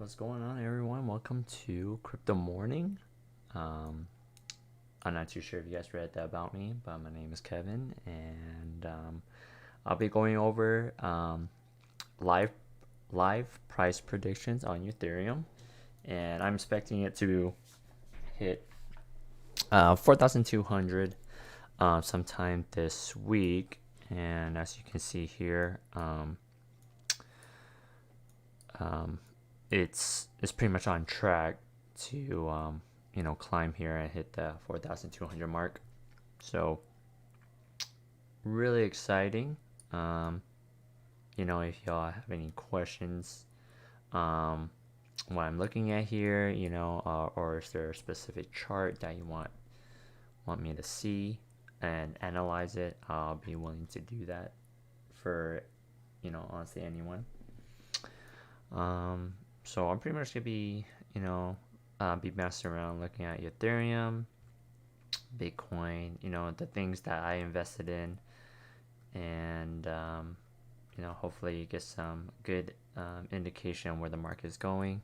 What's going on, everyone? Welcome to Crypto Morning. I'm not too sure if you guys read that about me, but my name is Kevin, and I'll be going over live price predictions on Ethereum, and I'm expecting it to hit 4,200 sometime this week. And as you can see here, it's pretty much on track to climb here and hit the 4,200 mark. So really exciting. If y'all have any questions, what I'm looking at here, or is there a specific chart that you want me to see and analyze it, I'll be willing to do that for honestly anyone. So I'm pretty much gonna be be messing around looking at Ethereum, Bitcoin, the things that I invested in, and hopefully get some good indication where the market is going.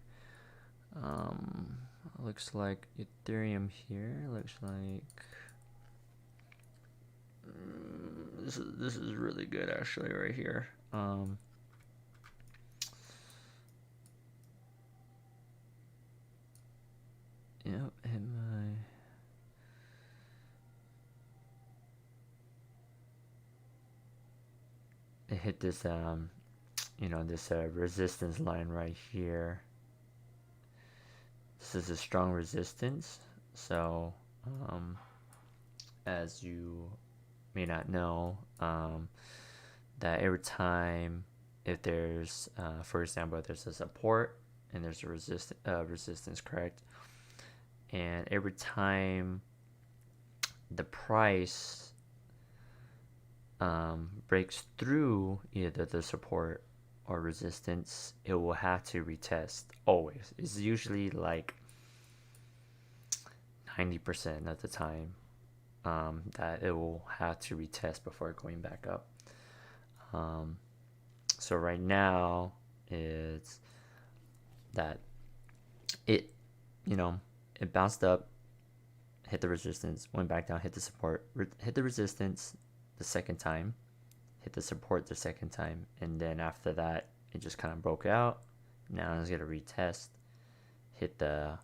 Looks like Ethereum here looks like this is really good actually right here. Yep, it hit this this resistance line right here. This is a strong resistance, so as you may not know, that every time if there's for example, if there's a support and there's a resistance, correct, and every time the price breaks through either the support or resistance, it will have to retest always. It's usually like 90% of the time that it will have to retest before going back up. So right now it's that it bounced up, hit the resistance, went back down, hit the support, hit the resistance the second time, hit the support the second time, and then after that it just kind of broke out. Now it's gonna retest, hit the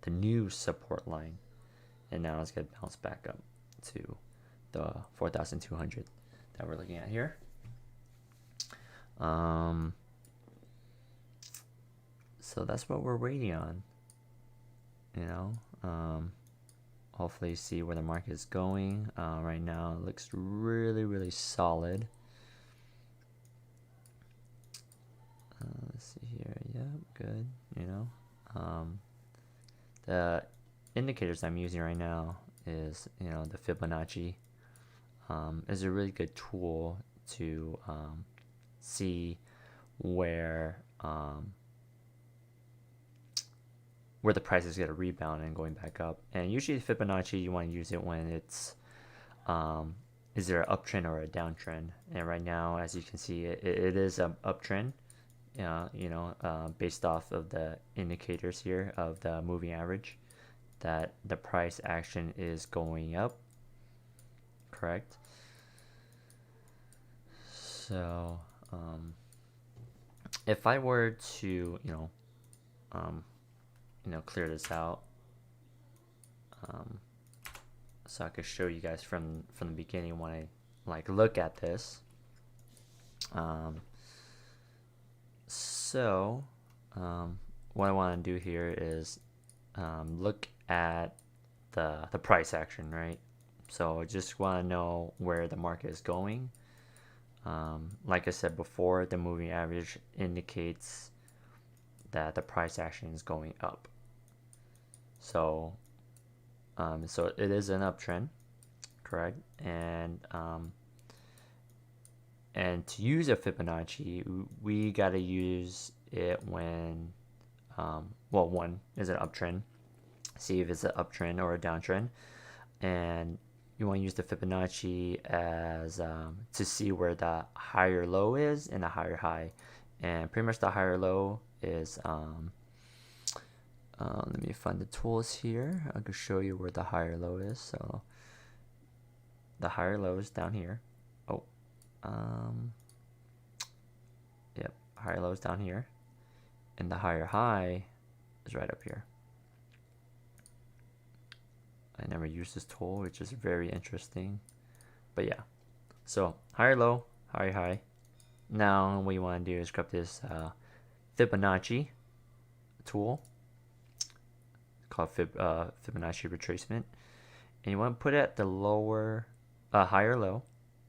new support line, and now it's gonna bounce back up to the 4,200 that we're looking at here. So that's what we're waiting on. Hopefully see where the market is going. Right now it looks really solid. Let's see here. Yeah, good. The indicators I'm using right now is the Fibonacci. Is a really good tool to see where the price is going to rebound and going back up. And usually Fibonacci, you want to use it when it's is there an uptrend or a downtrend. And right now, as you can see, it is an uptrend, based off of the indicators here of the moving average, that the price action is going up, correct? So if I were to clear this out, so I could show you guys from the beginning when I look at this. What I want to do here is look at the price action, right? So I just want to know where the market is going. Like I said before, the moving average indicates that the price action is going up. So it is an uptrend, correct? And to use a Fibonacci, we gotta use it when one is an uptrend. See if it's an uptrend or a downtrend, and you want to use the Fibonacci as to see where the higher low is and the higher high. And pretty much the higher low is let me find the tools here. I can show you where the higher low is. So the higher low is down here. Oh, yep, higher low is down here, and the higher high is right up here. I never used this tool, which is very interesting, but yeah. So higher low, higher high. Now what you want to do is grab this Fibonacci tool called Fibonacci retracement, and you want to put it at the higher low,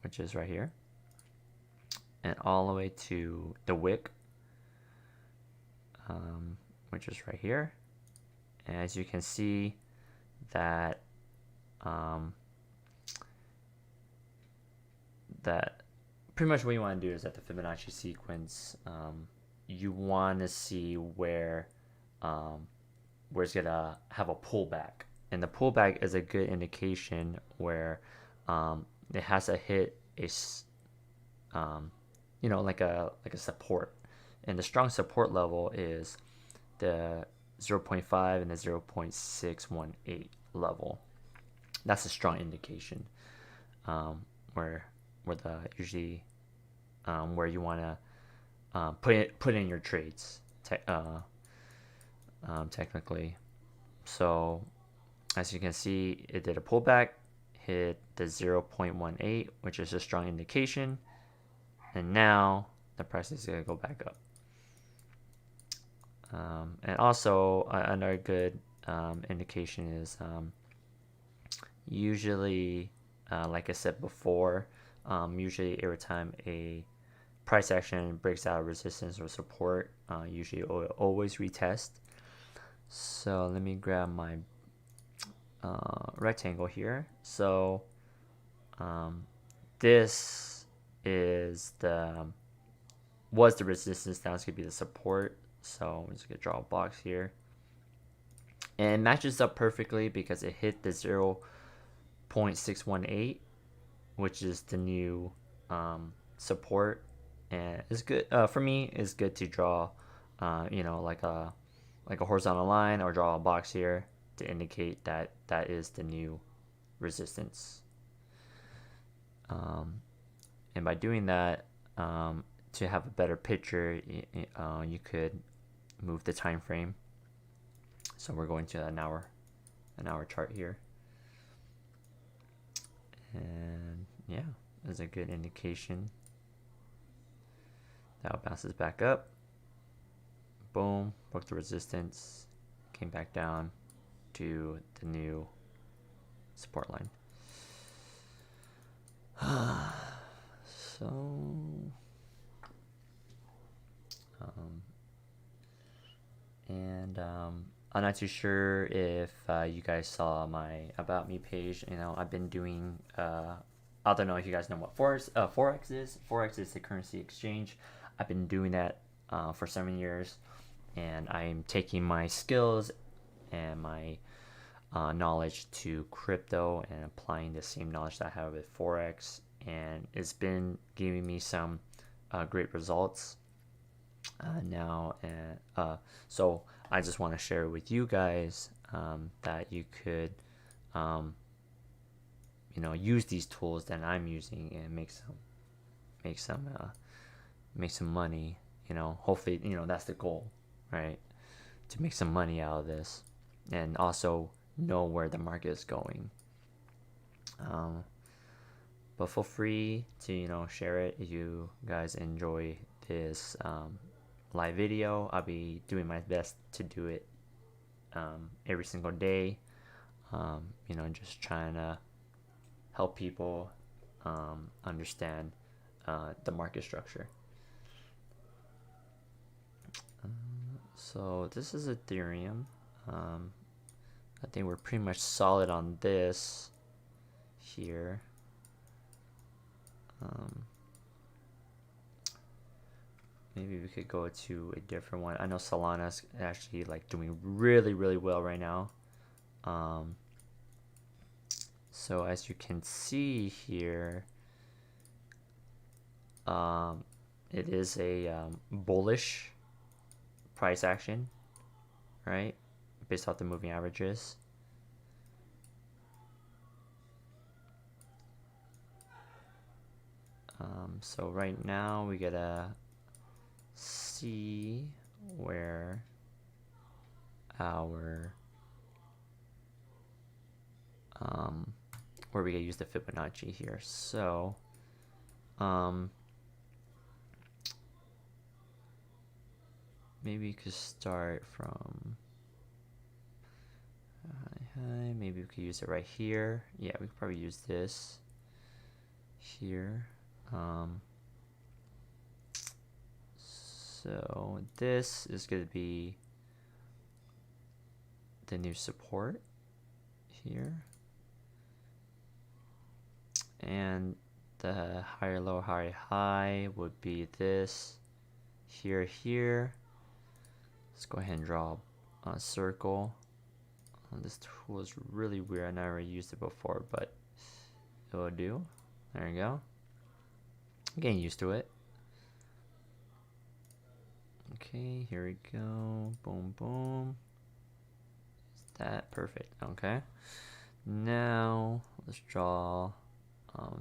which is right here, and all the way to the wick, which is right here. And as you can see, that that pretty much what you want to do is at the Fibonacci sequence, you want to see where it's gonna have a pullback, and the pullback is a good indication where it has to hit a like a support, and the strong support level is the 0.5 and the 0.618 level. That's a strong indication where the usually where you want to put in your trades technically. So as you can see, it did a pullback, hit the 0.18, which is a strong indication, and now the price is going to go back up. And also another good indication is usually, like I said before, usually every time a price action breaks out of resistance or support, usually always retest. So let me grab my rectangle here. So this is was the resistance, now it's gonna be the support. So I'm just gonna draw a box here, and it matches up perfectly because it hit the 0.618, which is the new support, and it's good for me. It's good to draw like a horizontal line, or draw a box here to indicate that that is the new resistance. And by doing that, to have a better picture, you could move the time frame. So we're going to an hour chart here, and yeah, that's a good indication. That bounces back up, boom, broke the resistance, came back down to the new support line. So I'm not too sure if you guys saw my About Me page. I've been doing I don't know if you guys know what Forex is. Forex is the currency exchange. I've been doing that for 7 years, and I'm taking my skills and my knowledge to crypto and applying the same knowledge that I have with Forex, and it's been giving me some great results now. And so I just want to share with you guys that you could use these tools that I'm using and make some money. Hopefully, that's the goal, right? To make some money out of this, and also know where the market is going. But feel free to share it if you guys enjoy this live video. I'll be doing my best to do it every single day. Just trying to help people understand the market structure. So this is Ethereum. I think we're pretty much solid on this here. Maybe we could go to a different one. I know Solana's actually doing really, really well right now. So as you can see here, it is a bullish price action, right? Based off the moving averages. So right now we gotta see where our where we can use the Fibonacci here. So maybe you could start from maybe we could use it right here. Yeah, we could probably use this here. So this is going to be the new support here, and the higher low, higher high would be this here. Let's go ahead and draw a circle. This tool is really weird. I never used it before, but it will do. There you go. I'm getting used to it. Okay, here we go. Boom, boom. Is that perfect? Okay. Now let's draw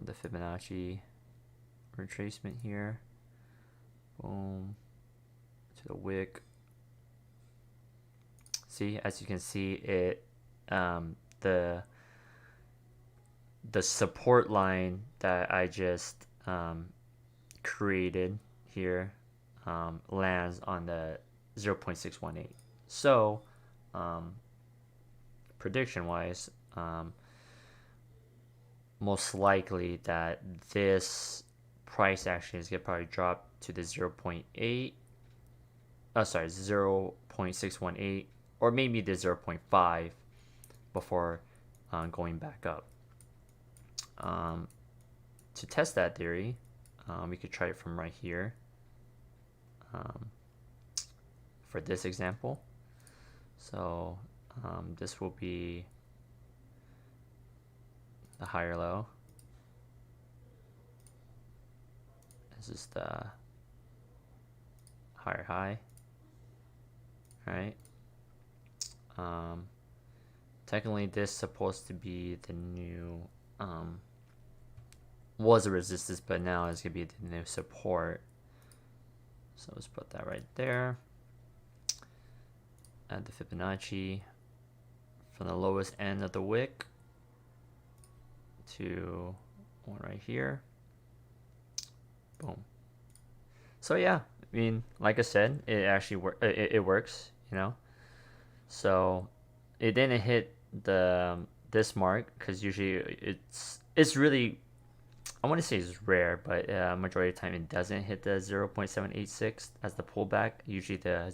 the Fibonacci retracement here. Boom. To the wick. See, as you can see, it the support line that I just created here lands on the 0.618. So prediction wise, most likely that this price action is gonna probably drop to the 0.618, or maybe the 0.5 before going back up. To test that theory, we could try it from right here. For this example, so this will be the higher low. This is the higher high, right? Technically this is supposed to be the new was a resistance, but now it's gonna be the new support. So let's put that right there. Add the Fibonacci from the lowest end of the wick to one right here. Boom. So yeah, I mean, like I said, it actually it works, you know. So it didn't hit the this mark because usually it's really, I want to say it's rare, but majority of the time it doesn't hit the 0.786 as the pullback. Usually the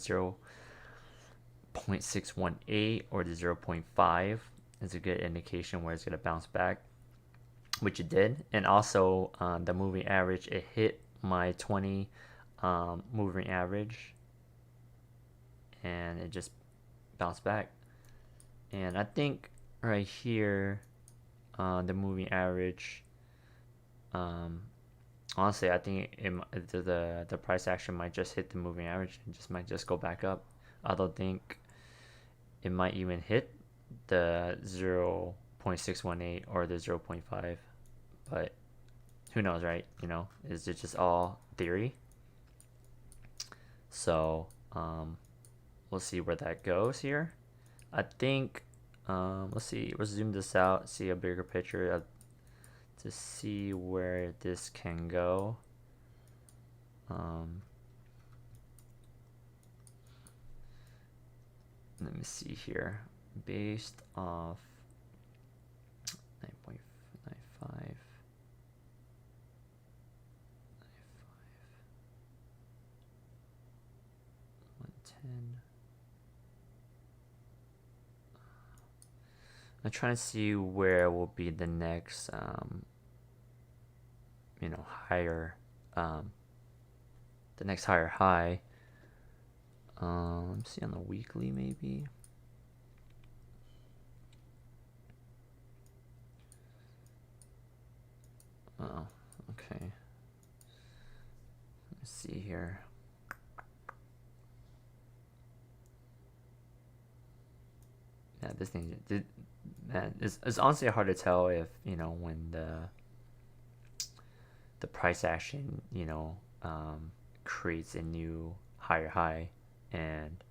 0.618 or the 0.5 is a good indication where it's going to bounce back, which it did. And also the moving average, it hit my 20 moving average and it just bounced back. And I think right here the moving average, honestly, I think the price action might just hit the moving average and might just go back up. I don't think it might even hit the 0.618 or the 0.5, but who knows, right? You know, is it just all theory? So we'll see where that goes here. I think let's see, let's zoom this out, see a bigger picture to see where this can go. Let me see here, based off 9.95, 110. I'm trying to see where will be the next you know, higher the next higher high. Let's see on the weekly maybe. Oh, okay. Let's see here. Yeah, this thing did. Man, it's honestly hard to tell if when the price action creates a new higher high, and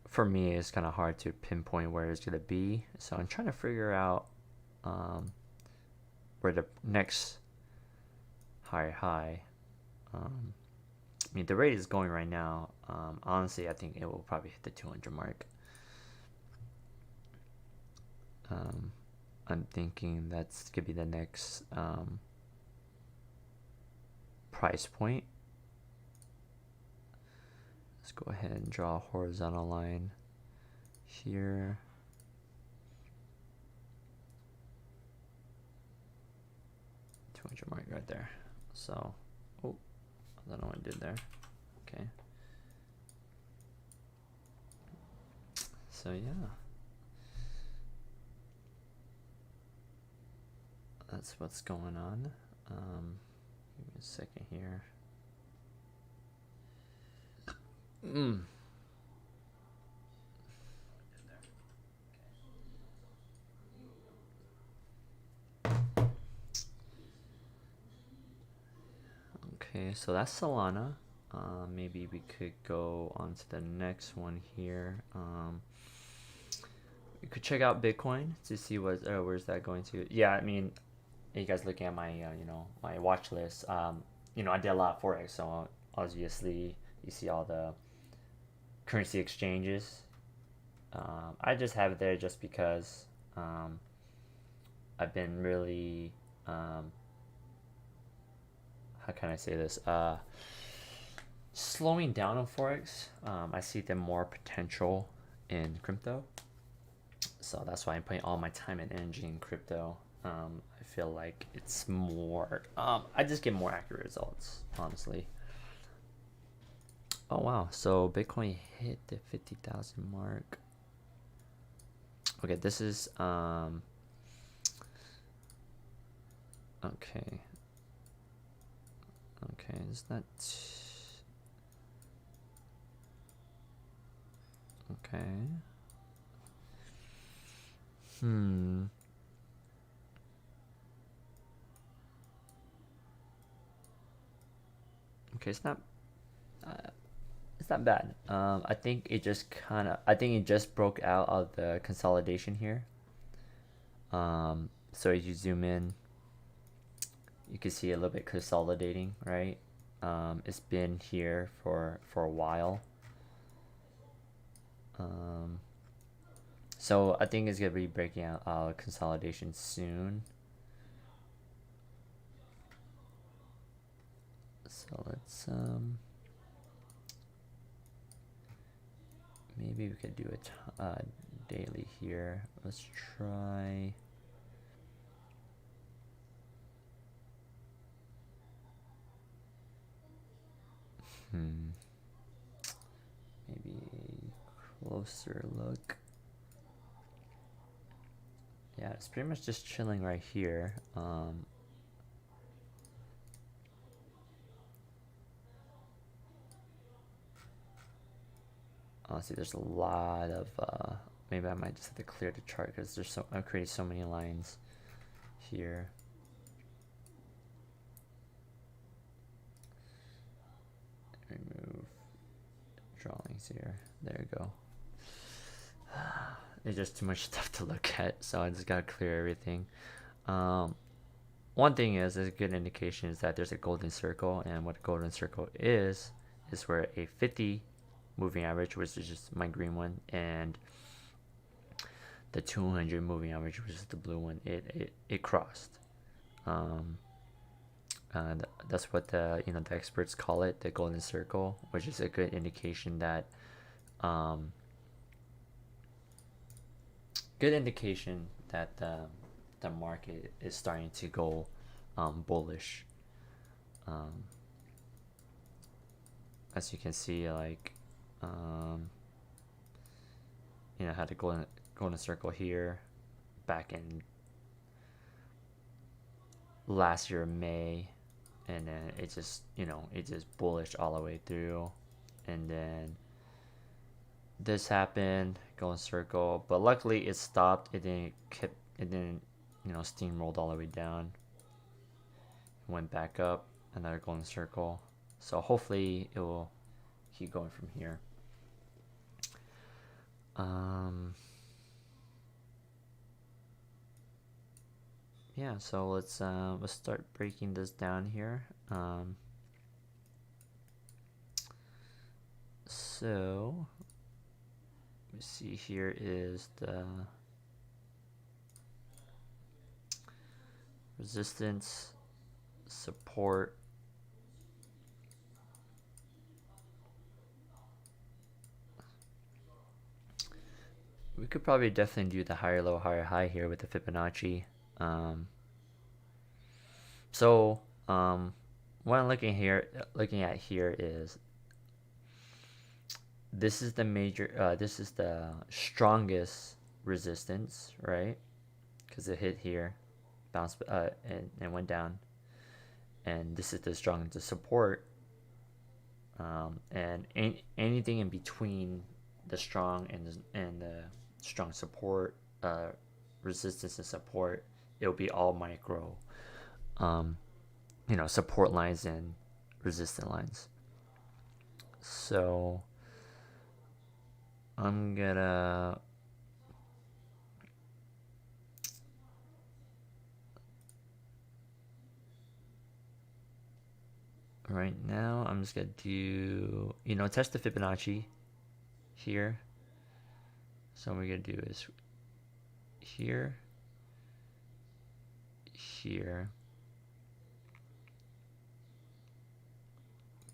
for me it's kind of hard to pinpoint where it's gonna be. So I'm trying to figure out where the next higher high. I mean, the rate is going right now. Honestly, I think it will probably hit the 200 mark. I'm thinking that's gonna be the next price point. Let's go ahead and draw a horizontal line here. Mark right there. So, oh, I don't know what I did there. Okay. So yeah, that's what's going on. Give me a second here. Okay, so that's Solana. Maybe we could go on to the next one here. You could check out Bitcoin to see where's that going to. Yeah, I mean, you guys looking at my my watch list. I did a lot of forex, so obviously you see all the currency exchanges. I just have it there just because I've been really how can I say this? Slowing down on forex. I see them more potential in crypto, so that's why I'm putting all my time and energy in crypto. I feel like it's more. I just get more accurate results, honestly. Oh wow! So Bitcoin hit the 50,000 mark. Okay, this is okay. Okay, it's not. Okay. Okay, it's not bad. I think it just broke out of the consolidation here. So as you zoom in, you can see a little bit consolidating, right? It's been here for a while. So I think it's gonna be breaking out consolidation soon. So let's maybe we could do a daily here. Let's try. Maybe a closer look. Yeah, it's pretty much just chilling right here. Honestly, there's a lot of maybe I might just have to clear the chart because I've created so many lines here. Remove drawings here. There you go. There's just too much stuff to look at, so I just gotta clear everything. One thing is a good indication is that there's a golden circle, and what a golden circle is where a 50 moving average, which is just my green one, and the 200 moving average, which is the blue one, it crossed. That's what the the experts call it, the golden circle, which is a good indication that the market is starting to go bullish. As you can see, like had a golden circle here back in last year May, and then it just, it just bullish all the way through, and then this happened, go in circle, but luckily it stopped. It didn't steamrolled all the way down. Went back up, another golden circle. So hopefully it will keep going from here. Yeah, so let's start breaking this down here. So we see here is the resistance, support, we could probably definitely do the higher low, higher high here with the Fibonacci. What I'm looking at here is this is the major, this is the strongest resistance, right? Because it hit here, bounced, and went down, and this is the strongest support. And anything in between the strong and the strong support, resistance and support, it'll be all micro, support lines and resistance lines. So I'm gonna right now, I'm just gonna do, test the Fibonacci here. So what we're gonna do is here, here,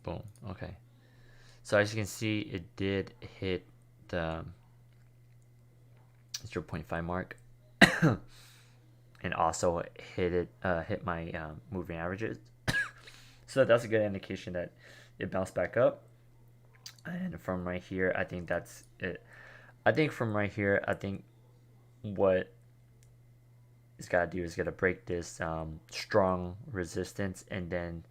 boom. Okay, so as you can see, it did hit the 0.5 mark and also hit my moving averages. So that's a good indication that it bounced back up. And from right here, I think that's it. I think from right here, I think what it's got to do is got to break this strong resistance, and then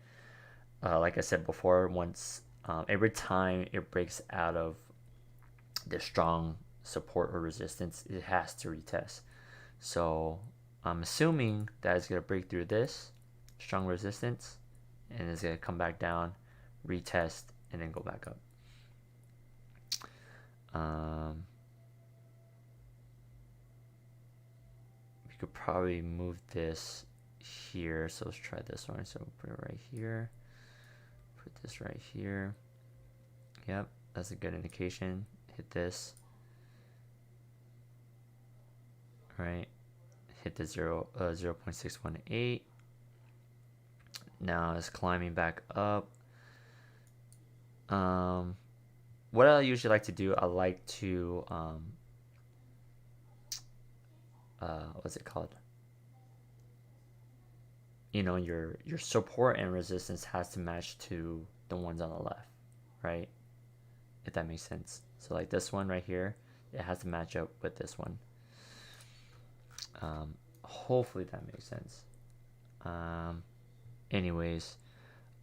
like I said before, once every time it breaks out of the strong support or resistance, it has to retest. So I'm assuming that it's going to break through this strong resistance, and it's going to come back down, retest, and then go back up. We could probably move this here, so let's try this one. So we'll put it right here, put this right here. Yep, that's a good indication. Hit this, right? Hit the 0.618. Now it's climbing back up. What I usually like to do, I like to what's it called? Your support and resistance has to match to the ones on the left, right? If that makes sense. So like this one right here, it has to match up with this one. Hopefully that makes sense. Anyways,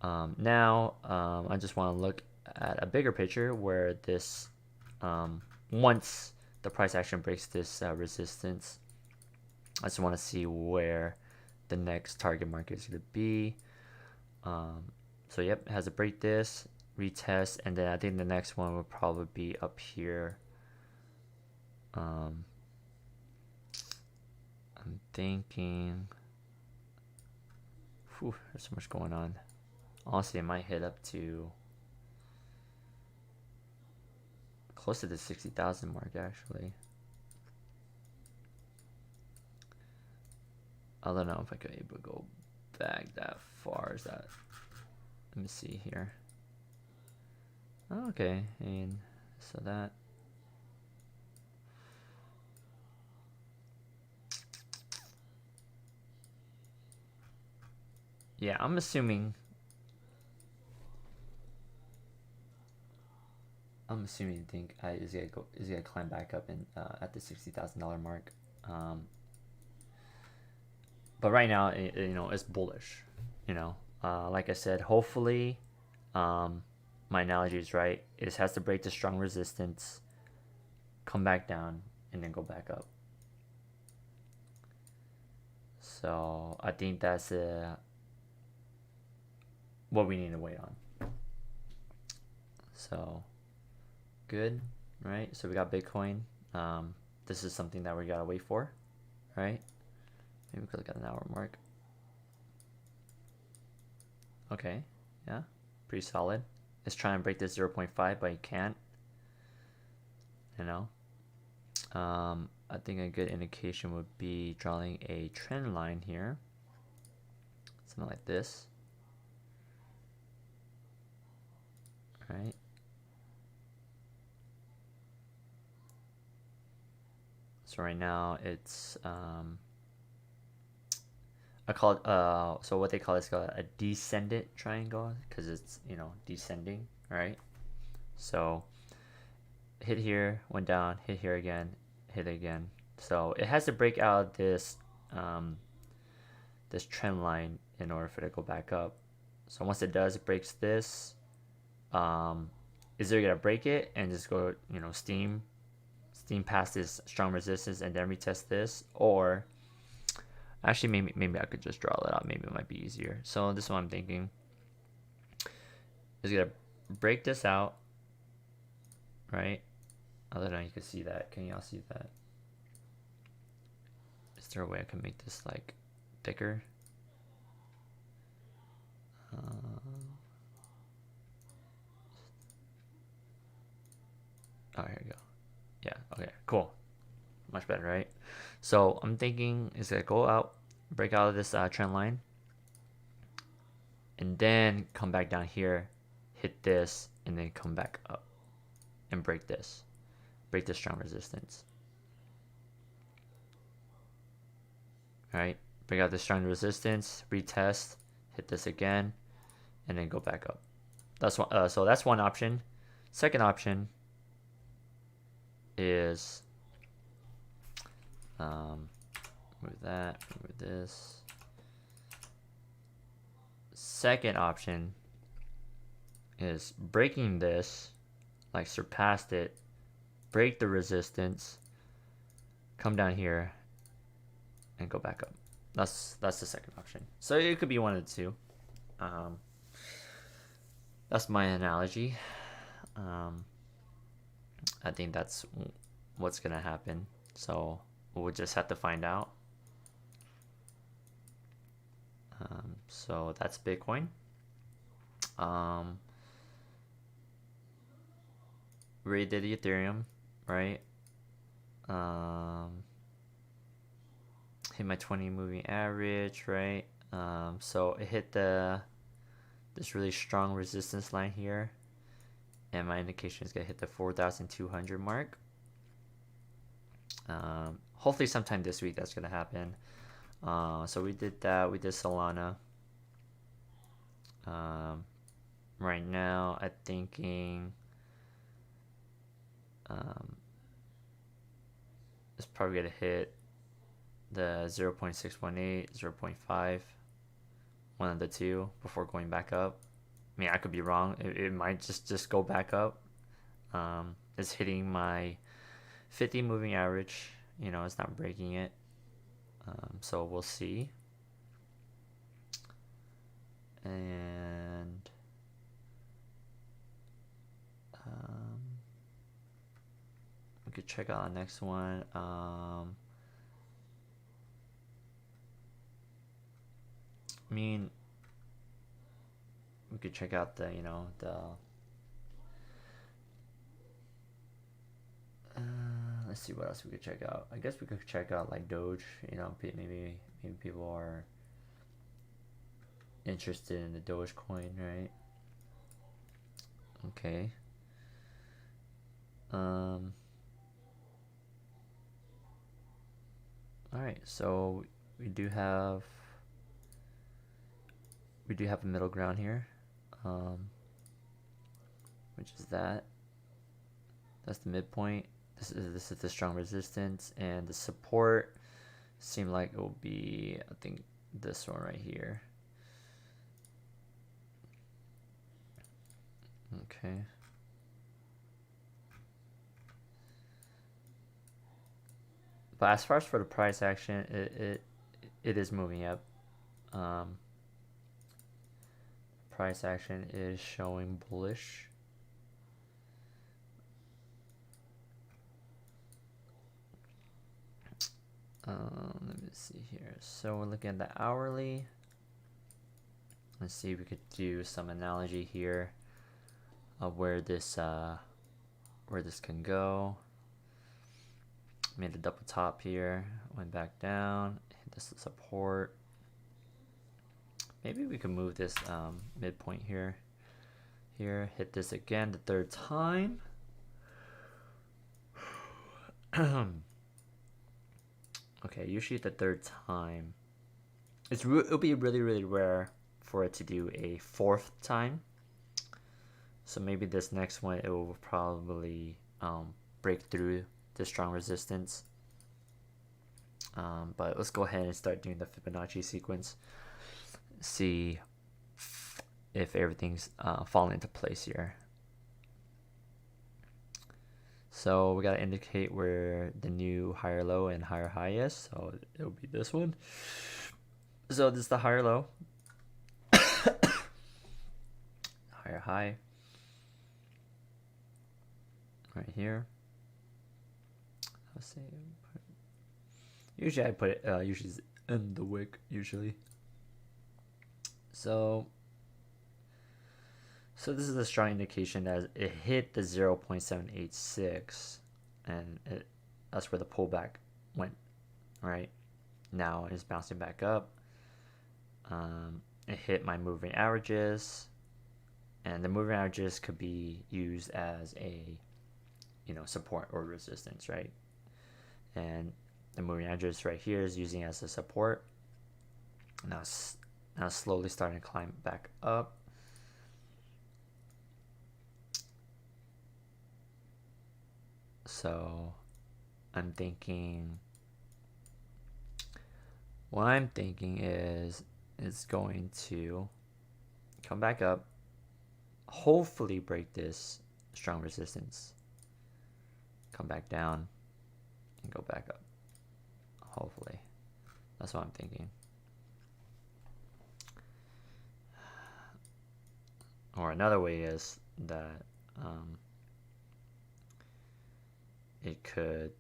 now I just want to look at a bigger picture where this, once the price action breaks this resistance, I just want to see where the next target market is going to be. So yep, it has to break this, retest, and then I think the next one will probably be up here. I'm thinking, there's so much going on. Honestly, it might hit up to close to the 60,000 mark, actually. I don't know if I could able to go back that far. Is that? Let me see here. Oh, okay, and so that. Yeah, I'm assuming you think is gonna climb back up in at the $60,000 mark. But right now, it's bullish. like I said, hopefully my analogy is right. It has to break the strong resistance, come back down, and then go back up. So I think that's what we need to wait on. So good, right? So we got Bitcoin. This is something that we gotta wait for, right? Maybe we could look at an hour mark. Okay, yeah, pretty solid. Let's try and break this 0.5, but you can't. You know, I think a good indication would be drawing a trend line here, something like this, right? So right now it's I call it so what they call it's called a descendant triangle because it's, you know, descending, right? So hit here, went down, hit here again, hit again. So it has to break out this this trend line in order for it to go back up. So once it does, it breaks this. Is there gonna break it and just go, you know, steam past this strong resistance and then retest this, or actually maybe I could just draw that out. Maybe it might be easier. So this is what I'm thinking. Is gonna break this out, right? Other than you can see that. Can y'all see that? Is there a way I can make this like thicker? Oh, here we go. Yeah, okay, cool. Much better, right? So I'm thinking is gonna go out, break out of this trend line, and then come back down here, hit this, and then come back up and break this strong resistance. All right, break out the strong resistance, retest, hit this again, and then go back up. That's one. So that's one option. Second option is move that, move this. Second option is breaking this, like surpassed it, break the resistance, come down here, and go back up. That's the second option. So it could be one of the two. That's my analogy. I think that's what's gonna happen. So we'll just have to find out. So that's Bitcoin. We did the Ethereum, right? Hit my 20 moving average, right? So it hit this really strong resistance line here, and my indication is gonna hit the 4,200 mark. Hopefully sometime this week that's gonna happen. So we did that. We did Solana. Right now I'm thinking it's probably gonna hit the 0.618, 0.5, one of the two before going back up. I mean, I could be wrong. It might just go back up. It's hitting my 50 moving average. You know, it's not breaking it. So we'll see. And we could check out the next one. I mean, we could check out the, you know, let's see what else we could check out. I guess we could check out like Doge. You know, maybe people are interested in the Dogecoin, right? Okay. All right. So we do have a middle ground here, which is that. That's the midpoint. This is the strong resistance, and the support seemed like it will be, I think, this one right here. Okay. But as far as for the price action, it is moving up. Price action is showing bullish. Let me see here. So we're looking at the hourly. Let's see if we could do some analogy here of where this can go. Made a double top here, went back down, hit this support. Maybe we can move this midpoint here. Hit this again the third time. Okay, usually the third time, it'll be really rare for it to do a fourth time. So maybe this next one, it will probably break through the strong resistance. But let's go ahead and start doing the Fibonacci sequence. See if everything's falling into place here. So we gotta indicate where the new higher low and higher high is. So it'll be this one. So this is the higher low. Higher high. Right here. Let's see. Usually I put it usually in the wick usually. So this is a strong indication that it hit the 0.786 and that's where the pullback went. Right now it's bouncing back up. It hit my moving averages, and the moving averages could be used as a support or resistance, right? And the moving averages right here is using as a support. Now slowly starting to climb back up. So what I'm thinking is it's going to come back up, hopefully break this strong resistance, come back down and go back up. Hopefully. That's what I'm thinking. Or another way is that it could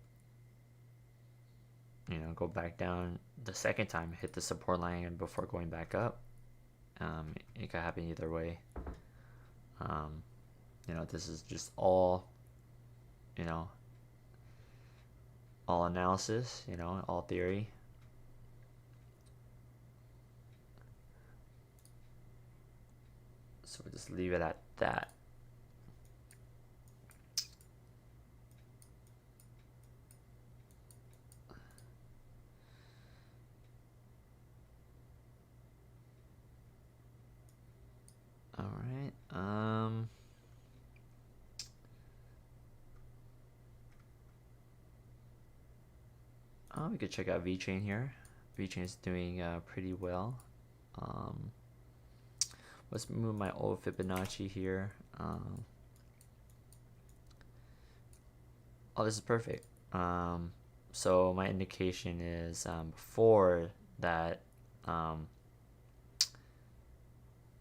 go back down the second time, hit the support line, and before going back up. It could happen either way. This is just all analysis, all theory. So we'll just leave it at that. All right. We could check out VeChain here. VeChain is doing pretty well. Let's move my old Fibonacci here. Oh, this is perfect. So my indication is before that,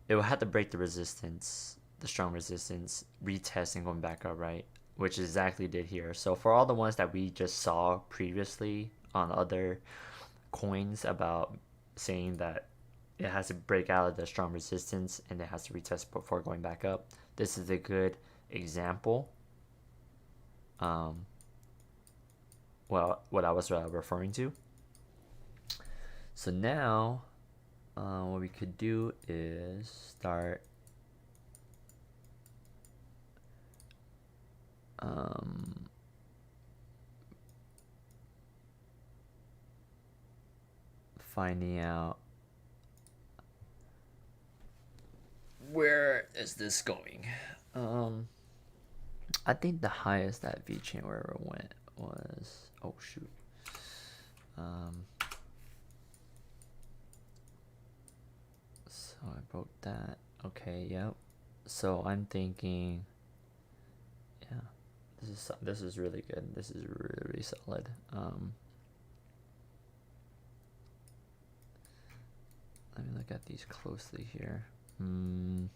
it will have to break the resistance, the strong resistance, retest and going back up, right? Which exactly did here. So for all the ones that we just saw previously on other coins about saying that it has to break out of the strong resistance and it has to retest before going back up, this is a good example. Well, what I was referring to. So now what we could do is start finding out where is this going. I think the highest that VeChain ever went was, oh shoot, so I broke that. Okay, yep. So I'm thinking, yeah, this is really good. This is really solid. Let me look at these closely here. Midpoint.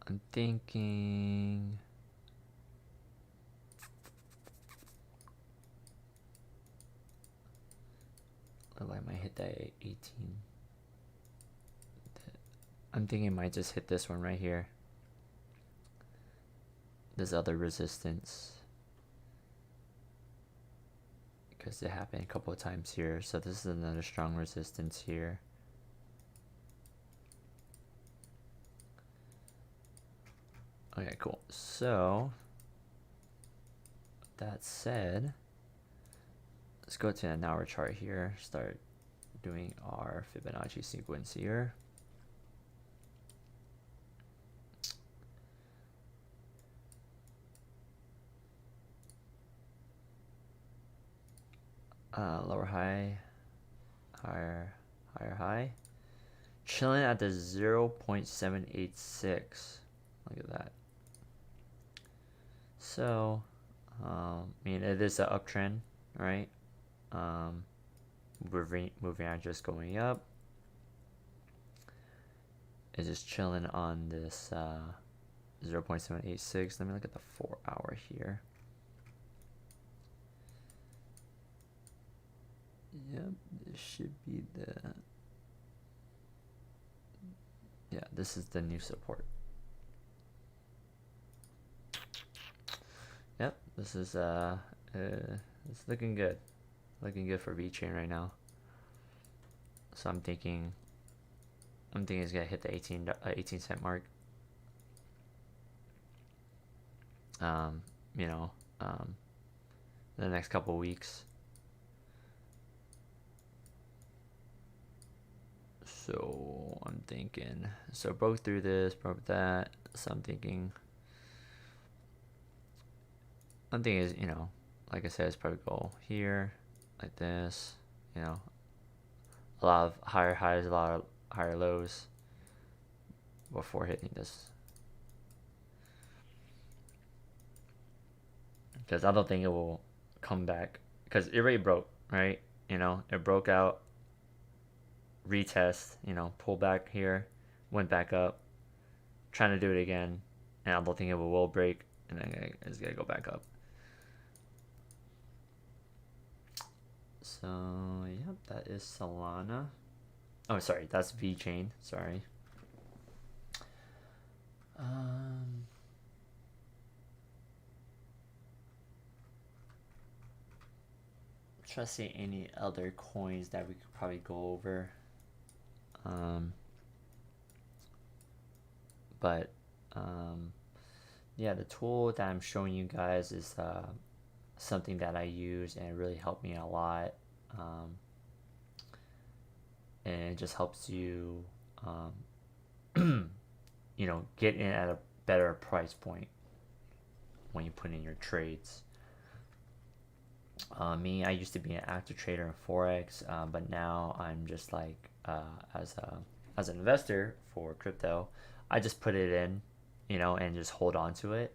I'm thinking. Look like I might hit that 18. I'm thinking it might just hit this one right here. This other resistance. Because it happened a couple of times here. So this is another strong resistance here. Okay, cool. So, that said, let's go to an hour chart here. Start doing our Fibonacci sequence here. Lower high, higher high. Chilling at the 0.786. Look at that. So, I mean, it is an uptrend, right? Moving on, just going up. It's just chilling on this 0.786. Let me look at the 4 hour here. Yep, this should be the. Yeah, this is the new support. Yep, this is it's looking good. Looking good for VeChain right now. So I'm thinking it's gonna hit the 18 cent mark. You know, the next couple weeks. So I'm thinking, so broke through this, broke that. So I'm thinking is, you know, like I said, it's probably go here, like this, you know, a lot of higher highs, a lot of higher lows before hitting this. Because I don't think it will come back, because it already broke, right? You know, it broke out, retest, you know, pull back here, went back up, trying to do it again, and I don't think it will break, and then it's gonna go back up. So yep, that is Solana. Oh, sorry, that's VeChain. Sorry. Try to see any other coins that we could probably go over. But yeah, the tool that I'm showing you guys is something that I use, and it really helped me a lot. And it just helps you, you know, get in at a better price point when you put in your trades. Me, I used to be an active trader in Forex, but now I'm just like, as an investor for crypto, I just put it in, you know, and just hold on to it.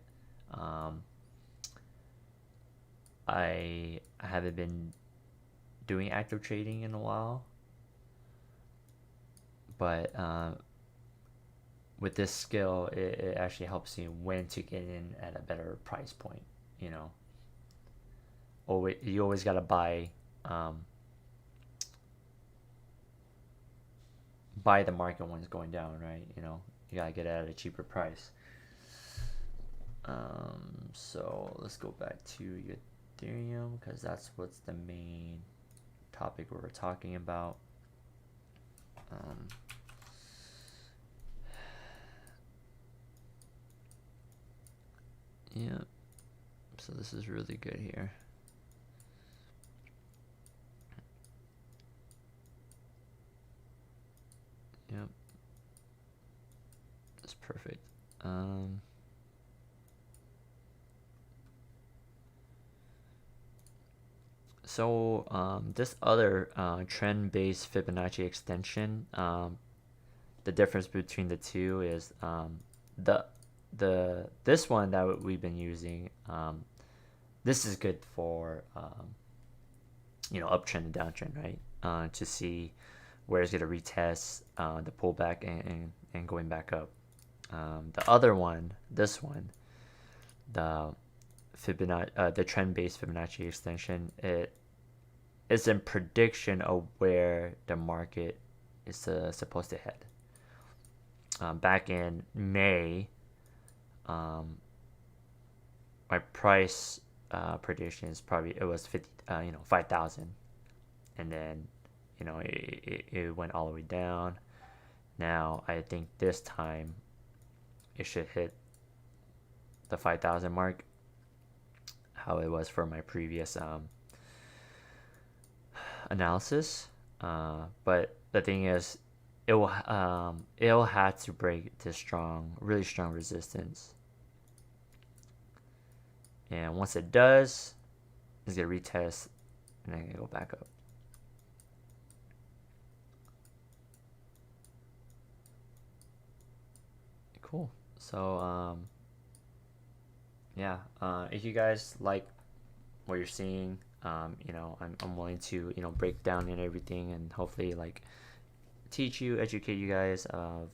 I haven't been doing active trading in a while, but with this skill, it actually helps you when to get in at a better price point, you know. You always got to buy the market when it's going down, right? You know, you got to get it at a cheaper price. So let's go back to Ethereum, because that's what's the main topic we're talking about. Yeah, so this is really good here. Yep, that's perfect. This other trend-based Fibonacci extension, the difference between the two is the this one that we've been using. This is good for uptrend and downtrend, right? To see where it's gonna retest the pullback and going back up. The other one, this one, the the trend-based Fibonacci extension, it is in prediction of where the market is supposed to head. Back in May, my price prediction is probably it was 5,000, and then it went all the way down. Now I think this time it should hit the 5,000 mark, how it was for my previous analysis. But the thing is, it'll have to break this really strong resistance, and once it does, it's gonna retest and then go back up. Cool. So yeah, if you guys like what you're seeing, I'm willing to break down and everything, and hopefully like educate you guys of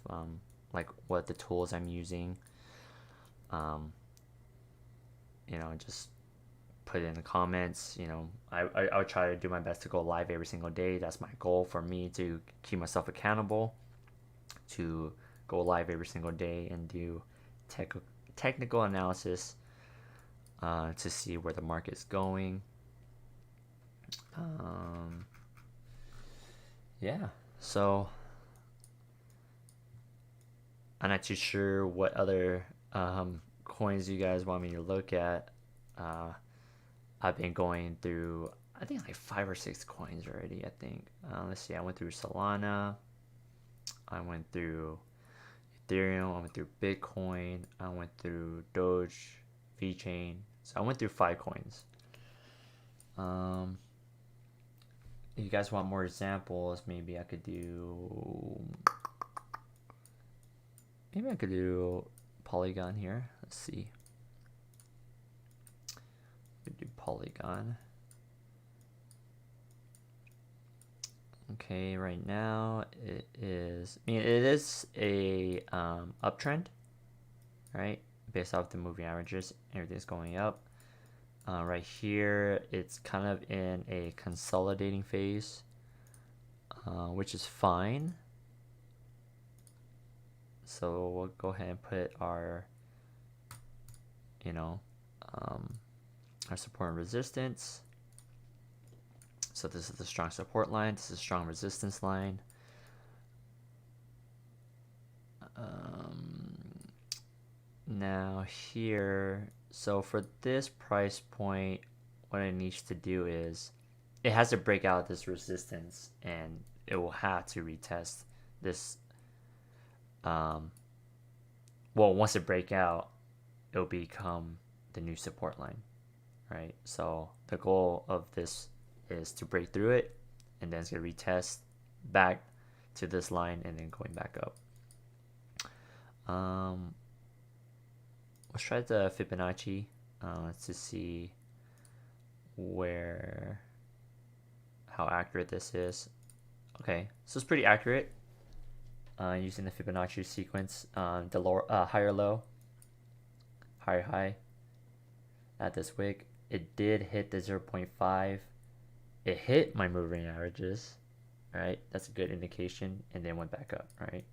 like what the tools I'm using. Just put it in the comments. I'll try to do my best to go live every single day. That's my goal, for me to keep myself accountable, to go live every single day and do technical analysis to see where the market is going. Yeah, so I'm not too sure what other coins you guys want me to look at. I've been going through, I think, like 5 or 6 coins already, I think. Let's see, I went through Solana, I went through Ethereum, I went through Bitcoin, I went through Doge, VeChain. So I went through 5 coins. If you guys want more examples, maybe I could do Polygon here. Let's see. We do Polygon. Okay, right now it is a uptrend, right? Based off the moving averages, everything's going up. Right here, it's kind of in a consolidating phase, which is fine. So we'll go ahead and put our, our support and resistance. So this is the strong support line. This is a strong resistance line. Now here, so for this price point, what it needs to do is it has to break out this resistance, and it will have to retest this. Once it break out, it'll become the new support line, right? So the goal of this is to break through it, and then it's gonna retest back to this line and then going back up. Let's try the Fibonacci. Let's just see how accurate this is. Okay, so it's pretty accurate. Using the Fibonacci sequence, the lower, higher low, higher high at this wick. It did hit the 0.5. It hit my moving averages, right? That's a good indication, and then went back up, right?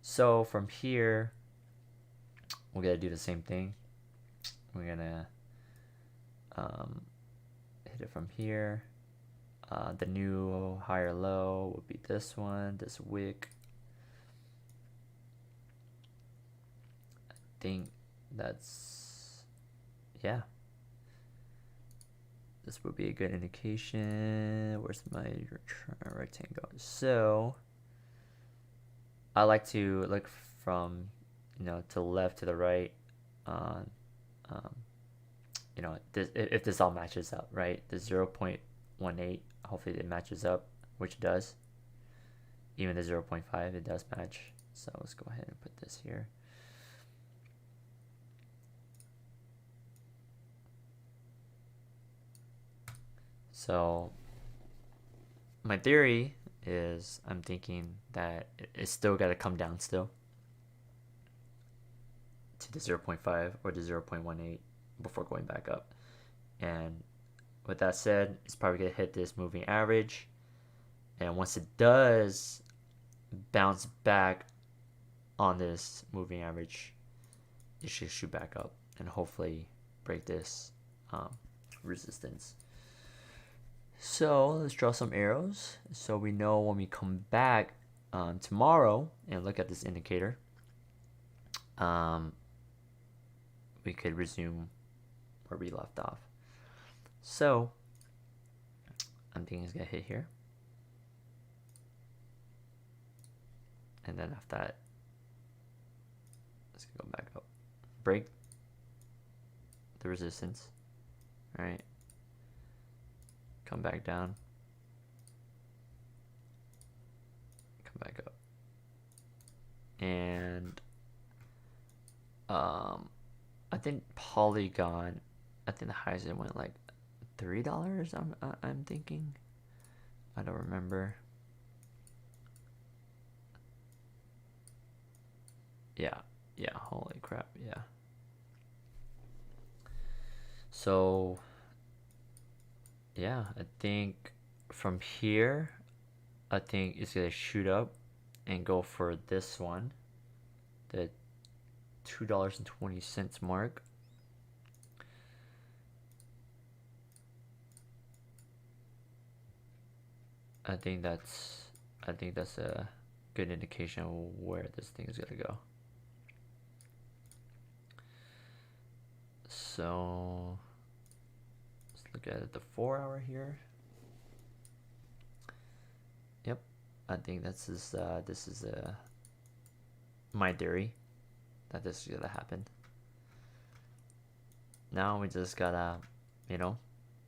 So from here, we're gonna do the same thing. We're gonna hit it from here. The new higher low will be this one, this wick. I think that's, yeah. This would be a good indication. Where's my rectangle? So I like to look from to the left to the right. If this all matches up, right? The 0.5 0.18. Hopefully it matches up, which it does. Even the 0.5, it does match. So let's go ahead and put this here. So my theory is I'm thinking that it's still got to come down still to the 0.5 or the 0.18 before going back up. And with that said, it's probably going to hit this moving average. And once it does bounce back on this moving average, it should shoot back up and hopefully break this resistance. So let's draw some arrows so we know when we come back tomorrow and look at this indicator, we could resume where we left off. So I'm thinking it's gonna hit here, and then after that, let's go back up, break the resistance, right? Come back down, come back up, and I think Polygon, I think the highest it went like $3. I'm thinking, I don't remember. Yeah, holy crap, yeah. So yeah, I think from here, I think it's gonna shoot up and go for this one, the $2.20 mark. I think that's a good indication of where this thing is gonna go. So let's look at the 4 hour here. Yep, I think this is my theory that this is gonna happen. Now we just gotta,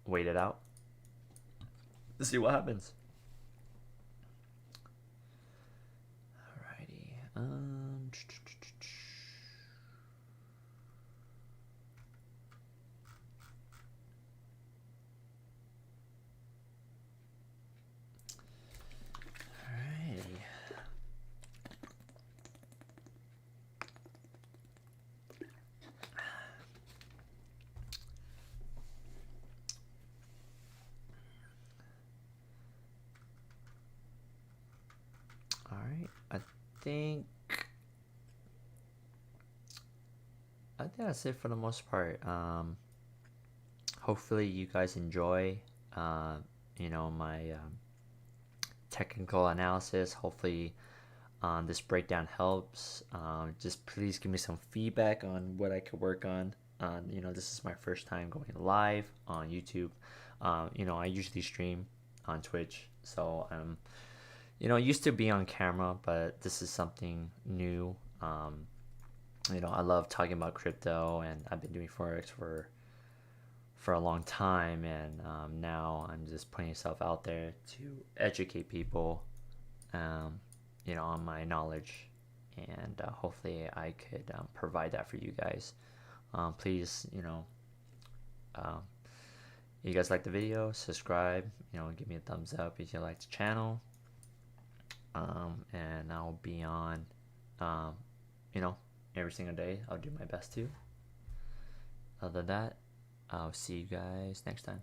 wait it out to see what happens. Alrighty. Alright, I think that's it for the most part. Hopefully you guys enjoy my technical analysis. Hopefully this breakdown helps. Just please give me some feedback on what I could work on. This is my first time going live on YouTube. I usually stream on Twitch, so I'm used to be on camera, but this is something new. I love talking about crypto, and I've been doing Forex for a long time, and now I'm just putting myself out there to educate people, on my knowledge, and hopefully I could provide that for you guys. Please, you guys like the video, subscribe, give me a thumbs up if you like the channel. And I'll be on, every single day. I'll do my best to. Other than that, I'll see you guys next time.